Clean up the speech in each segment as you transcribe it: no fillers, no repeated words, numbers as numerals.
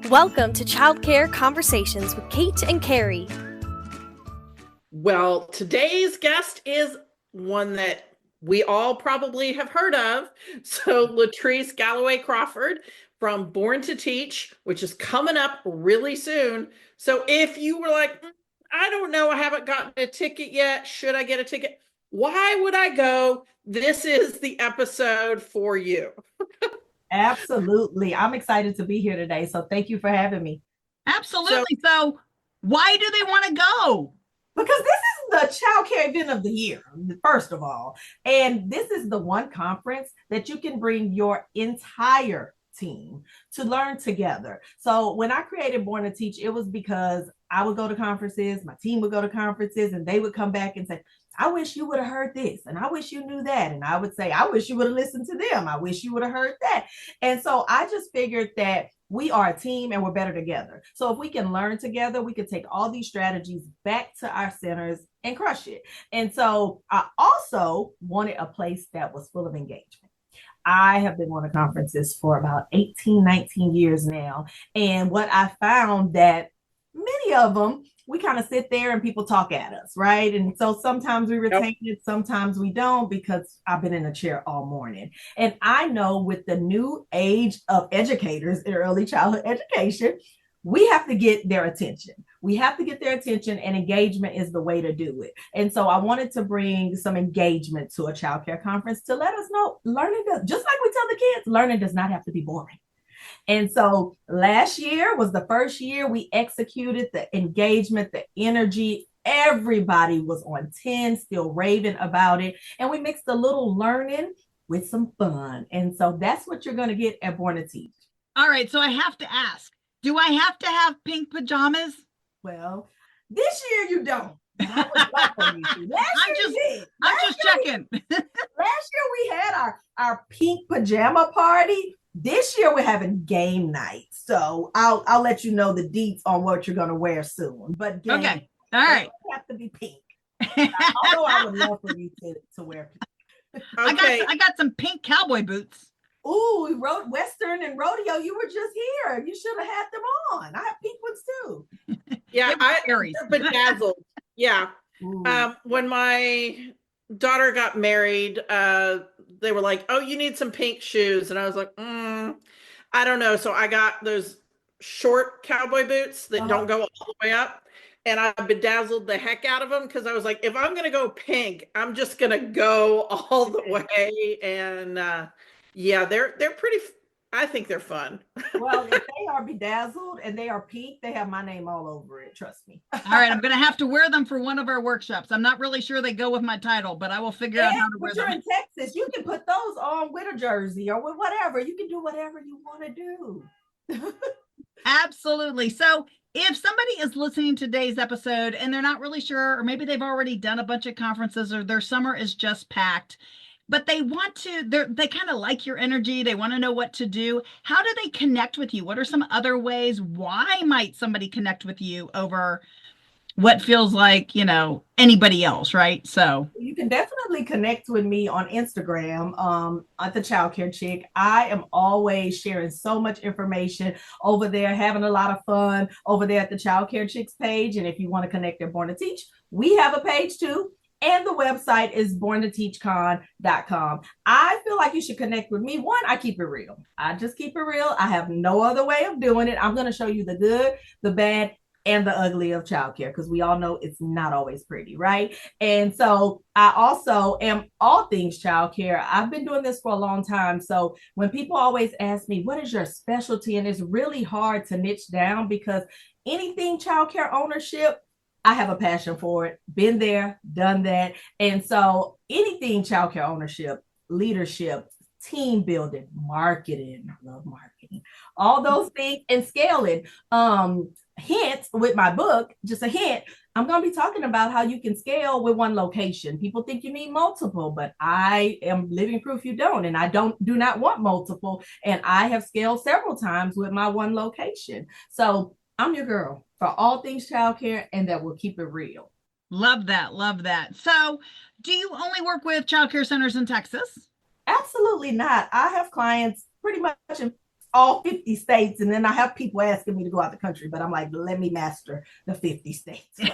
Welcome to Childcare Conversations with Kate and Carrie. Well, today's guest is one that we all probably have heard of. So Latrice Galloway Crawford from Born to Teach, which is coming up really soon. So if you were like, I don't know, I haven't gotten a ticket yet. Should I get a ticket? Why would I go? This is the episode for you. Absolutely. I'm excited to be here today. So thank you for having me. Absolutely. So why do they want to go? Because this is the child care event of the year, first of all. And this is the one conference that you can bring your entire team to learn together. So when I created Born to Teach, it was because I would go to conferences, my team would go to conferences, and they would come back and say, I wish you would have heard this, and I wish you knew that. And I would say, I wish you would have listened to them. I wish you would have heard that. And so I just figured that we are a team and we're better together. So if we can learn together, we can take all these strategies back to our centers and crush it. And so I also wanted a place that was full of engagement. I have been going to conferences for about 18, 19 years now. And what I found that many of them, we kind of sit there and people talk at us, right? And so sometimes we retain it, sometimes we don't, because I've been in a chair all morning. And I know with the new age of educators in early childhood education, we have to get their attention. We have to get their attention, and engagement is the way to do it. And so I wanted to bring some engagement to a child care conference to let us know learning, just like we tell the kids, learning does not have to be boring. And so last year was the first year we executed the engagement, the energy. Everybody was on 10, still raving about it. And we mixed a little learning with some fun. And so that's what you're going to get at Born to Teach. All right. So I have to ask, do I have to have pink pajamas? Well, this year you don't. I'm just checking. Last year we had our pink pajama party. This year we're having game night, so I'll let you know the deets on what you're gonna wear soon. But okay, all right, have to be pink. Although I would love for you to wear pink. Okay. I got some pink cowboy boots. Ooh, we rode Western and rodeo. You were just here. You should have had them on. I have pink ones too. Yeah, they're bedazzled. Yeah. When my daughter got married, they were like, oh, you need some pink shoes. And I was like, I don't know. So I got those short cowboy boots that don't go all the way up. And I bedazzled the heck out of them because I was like, if I'm going to go pink, I'm just going to go all the way. And yeah, they're pretty, I think they're fun. Well, if they are bedazzled and they are pink, they have my name all over it. Trust me. All right. I'm going to have to wear them for one of our workshops. I'm not really sure they go with my title, but I will figure out how to wear them. You're in Texas. You can put those on with a jersey or with whatever. You can do whatever you want to do. Absolutely. So if somebody is listening to today's episode and they're not really sure, or maybe they've already done a bunch of conferences or their summer is just packed, but they want to, they kind of like your energy. They want to know what to do. How do they connect with you? What are some other ways? Why might somebody connect with you over what feels like, anybody else, right? So you can definitely connect with me on Instagram at the Childcare Chick. I am always sharing so much information over there, having a lot of fun over there at the Childcare Chicks page. And if you want to connect at Born to Teach, we have a page too. And the website is borntoteachcon.com. I feel like you should connect with me. One, I keep it real. I just keep it real. I have no other way of doing it. I'm going to show you the good, the bad, and the ugly of childcare, because we all know it's not always pretty, right? And so I also am all things childcare. I've been doing this for a long time. So when people always ask me, what is your specialty? And it's really hard to niche down because anything childcare ownership, I have a passion for it, been there, done that. And so anything childcare ownership, leadership, team building, marketing, I love marketing, all those things, and scaling. Hint with my book, just a hint, I'm going to be talking about how you can scale with one location. People think you need multiple, but I am living proof you don't. And I do not want multiple. And I have scaled several times with my one location. So I'm your girl for all things childcare, and that will keep it real. Love that. Love that. So do you only work with childcare centers in Texas? Absolutely not. I have clients pretty much in all 50 states. And then I have people asking me to go out the country, but I'm like, let me master the 50 states first.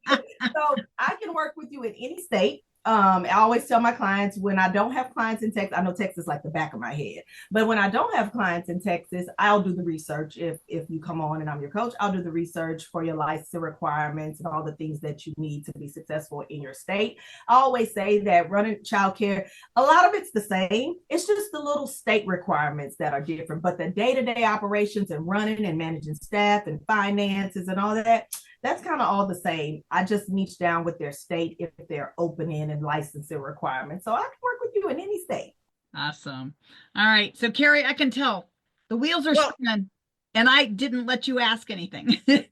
So I can work with you in any state. I always tell my clients when I don't have clients in Texas, I know Texas like the back of my head, but when I don't have clients in Texas, I'll do the research. If you come on and I'm your coach, I'll do the research for your license requirements and all the things that you need to be successful in your state. I always say that running childcare, a lot of it's the same. It's just the little state requirements that are different, but the day-to-day operations and running and managing staff and finances and all that, that's kind of all the same. I just niche down with their state if they're opening and licensing requirements. So I can work with you in any state. Awesome. All right. So Carrie, I can tell the wheels are spinning and I didn't let you ask anything. I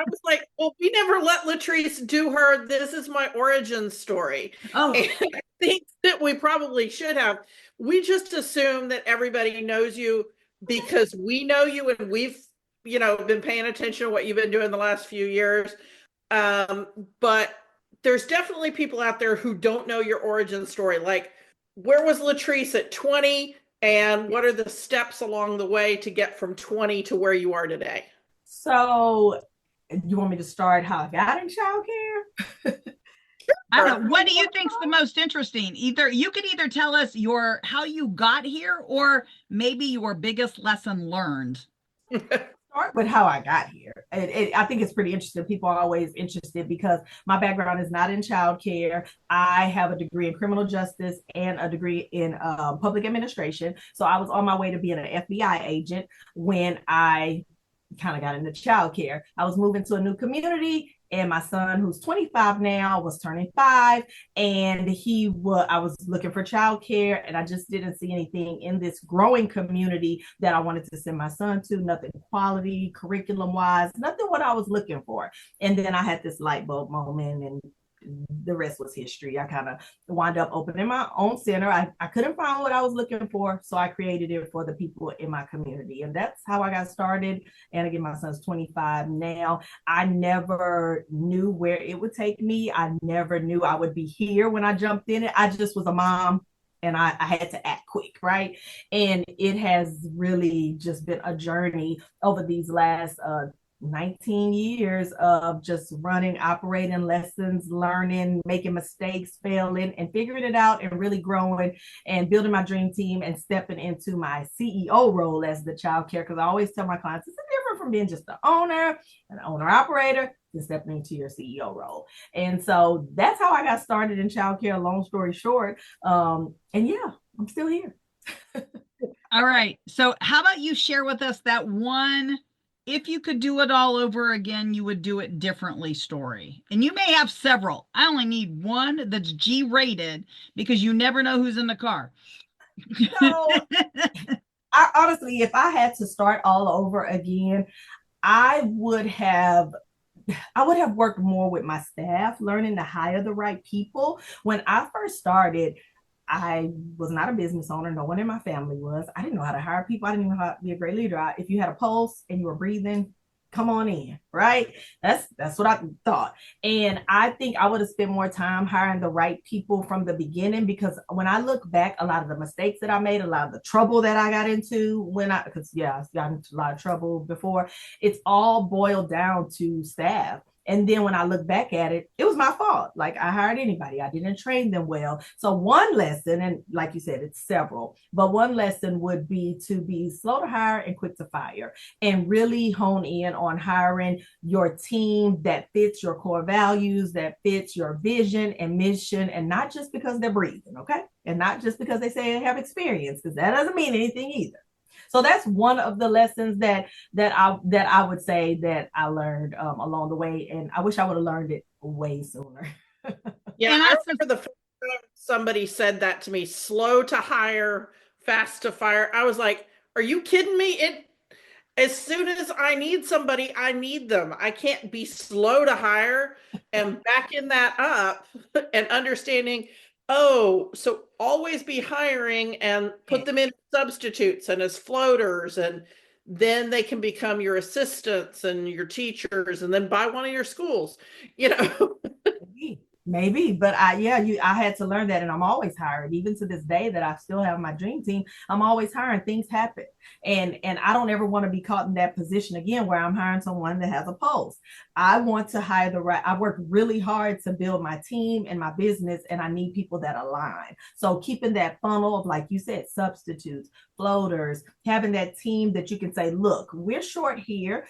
was like, well, we never let Latrice do her, this is my origin story. Oh, and I think that we probably should have. We just assume that everybody knows you because we know you and we've been paying attention to what you've been doing the last few years. But there's definitely people out there who don't know your origin story. Like, where was Latrice at 20? And what are the steps along the way to get from 20 to where you are today? So you want me to start how I got in childcare? I don't know. What do you think's the most interesting? You could either tell us how you got here or maybe your biggest lesson learned. Start with how I got here. I think it's pretty interesting. People are always interested because my background is not in childcare. I have a degree in criminal justice and a degree in public administration. So I was on my way to being an FBI agent when I kind of got into childcare. I was moving to a new community, and my son, who's 25 now, was turning 5, and I was looking for childcare, and I just didn't see anything in this growing community that I wanted to send my son to. Nothing quality, curriculum wise, nothing what I was looking for. And then I had this light bulb moment, and the rest was history. I kind of wound up opening my own center. I couldn't find what I was looking for, so I created it for the people in my community. And that's how I got started. And again, my son's 25 now. I never knew where it would take me. I never knew I would be here when I jumped in it. I just was a mom and I had to act quick, right? And it has really just been a journey over these last 19 years of just running, operating lessons, learning, making mistakes, failing, and figuring it out and really growing and building my dream team and stepping into my CEO role as the childcare. Because I always tell my clients, it's different from being just the owner, an owner operator, to stepping into your CEO role. And so that's how I got started in childcare, long story short. And yeah, I'm still here. All right. So how about you share with us that one, if you could do it all over again, you would do it differently story. And you may have several. I only need one that's G-rated because you never know who's in the car. So honestly, if I had to start all over again, I would have worked more with my staff, learning to hire the right people. When I first started, I was not a business owner. No one in my family was. I didn't know how to hire people. I didn't know how to be a great leader. If you had a pulse and you were breathing, come on in, right? That's what I thought. And I think I would have spent more time hiring the right people from the beginning, because when I look back, a lot of the mistakes that I made, a lot of the trouble that I got into I got into a lot of trouble before, it's all boiled down to staff. And then when I look back at it, it was my fault. Like, I hired anybody. I didn't train them well. So one lesson, and like you said, it's several, but one lesson would be to be slow to hire and quick to fire, and really hone in on hiring your team that fits your core values, that fits your vision and mission, and not just because they're breathing, okay? And not just because they say they have experience, because that doesn't mean anything either. So that's one of the lessons that I would say that I learned along the way, and I wish I would have learned it way sooner. Yeah, and I remember the first time somebody said that to me: slow to hire, fast to fire. I was like, "Are you kidding me?" As soon as I need somebody, I need them. I can't be slow to hire. And backing that up and understanding, oh, so always be hiring and put them in substitutes and as floaters, and then they can become your assistants and your teachers, and then buy one of your schools, Maybe, but I had to learn that, and I'm always hiring. Even to this day, that I still have my dream team, I'm always hiring. Things happen, and I don't ever want to be caught in that position again where I'm hiring someone that has a post. I want to hire the right. I work really hard to build my team and my business, and I need people that align. So keeping that funnel of, like you said, substitutes, floaters, having that team that you can say, look, we're short here.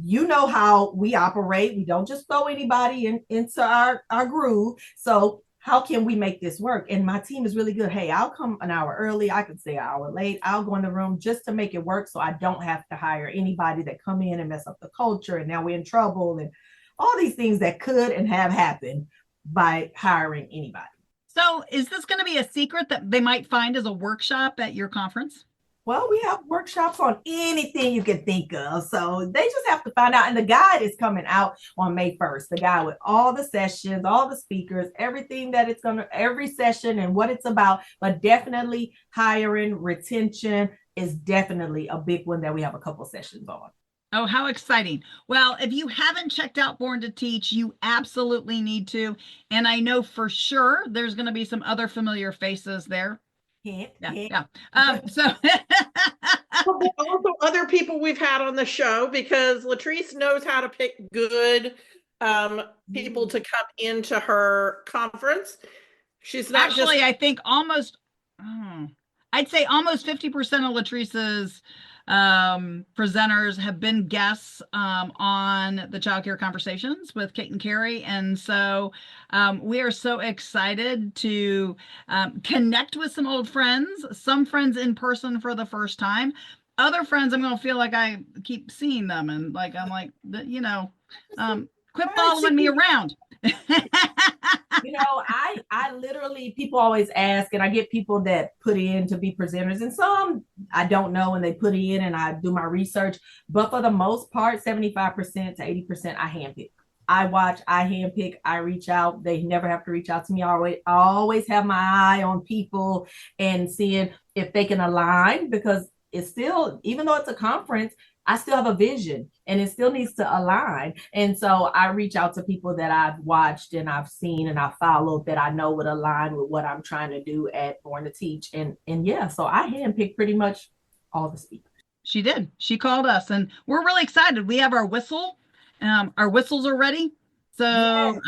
You know how we operate. We don't just throw anybody into our groove. So how can we make this work? And my team is really good. Hey, I'll come an hour early. I could stay an hour late. I'll go in the room just to make it work, so I don't have to hire anybody that come in and mess up the culture. And now we're in trouble, and all these things that could and have happened by hiring anybody. So is this going to be a secret that they might find as a workshop at your conference? Well, we have workshops on anything you can think of. So they just have to find out. And the guide is coming out on May 1st. The guide with all the sessions, all the speakers, everything that it's going to, every session and what it's about. But definitely hiring, retention is definitely a big one that we have a couple sessions on. Oh, how exciting. Well, if you haven't checked out Born to Teach, you absolutely need to. And I know for sure there's going to be some other familiar faces there. Yeah. So also other people we've had on the show, because Latrice knows how to pick good people to come into her conference. She's not actually, I think I'd say almost 50% of Latrice's presenters have been guests on the Childcare Conversations with Kate and Carrie. And so we are so excited to connect with some old friends, some friends in person for the first time. Other friends, I'm going to feel like I keep seeing them, and like, I'm like, quit following me around. I literally, people always ask, and I get people that put in to be presenters, and some I don't know, and they put in, and I do my research. But for the most part, 75% to 80%, I handpick. I watch, I handpick, I reach out. They never have to reach out to me. I always have my eye on people and seeing if they can align, because it's still, even though it's a conference, I still have a vision and it still needs to align. And so I reach out to people that I've watched and I've seen and I've followed that I know would align with what I'm trying to do at Born to Teach. And yeah, so I handpicked pretty much all the speakers. She did. She called us, and we're really excited. We have our whistle. Our whistles are ready. So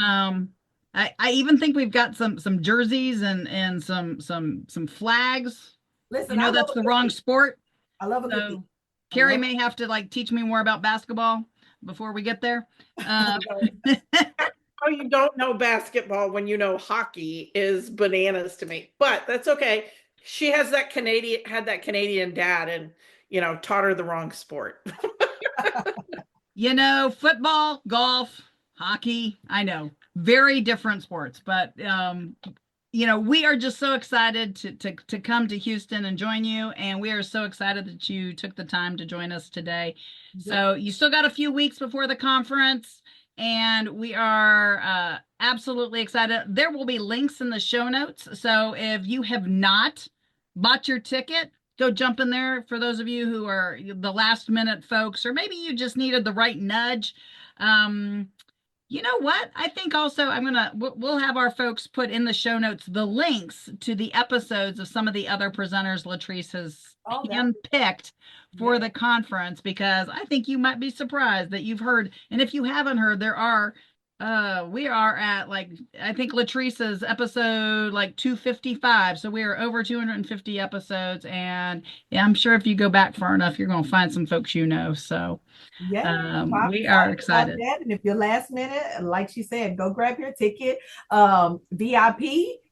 I even think we've got some jerseys and some flags. Listen, you know, that's the wrong sport. I love a cookie. Carrie may have to teach me more about basketball before we get there. How you don't know basketball when you know hockey is bananas to me, but that's okay. She has that Canadian dad, and taught her the wrong sport. Football, golf, hockey, I know, very different sports, but we are just so excited to come to Houston and join you. And we are so excited that you took the time to join us today. Yeah. So you still got a few weeks before the conference, and we are absolutely excited. There will be links in the show notes. So if you have not bought your ticket, go jump in there. For those of you who are the last minute folks, or maybe you just needed the right nudge. You know what? I think also we'll have our folks put in the show notes the links to the episodes of some of the other presenters Latrice has handpicked for the conference, because I think you might be surprised that you've heard. And if you haven't heard, we are at I think Latrice's episode 255. So we are over 250 episodes. And yeah, I'm sure if you go back far enough, you're going to find some folks So yeah, we are excited. And if you're last minute, like she said, go grab your ticket. VIP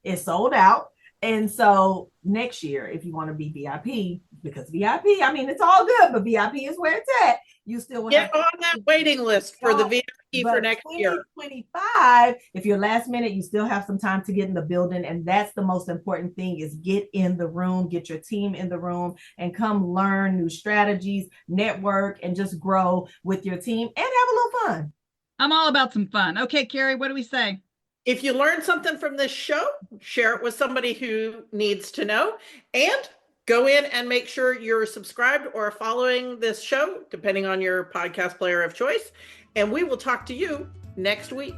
is sold out. And so next year, if you want to be VIP, because VIP, it's all good, but VIP is where it's at. You still want get on that waiting list for the VIP for next year. 2025, if you're last minute, you still have some time to get in the building. And that's the most important thing, is get in the room, get your team in the room, and come learn new strategies, network, and just grow with your team and have a little fun. I'm all about some fun. Okay, Carrie, what do we say? If you learned something from this show, share it with somebody who needs to know, and go in and make sure you're subscribed or following this show, depending on your podcast player of choice. And we will talk to you next week.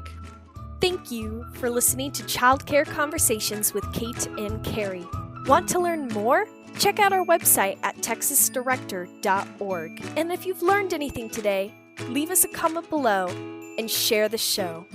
Thank you for listening to Childcare Conversations with Kate and Carrie. Want to learn more? Check out our website at texasdirector.org. And if you've learned anything today, leave us a comment below and share the show.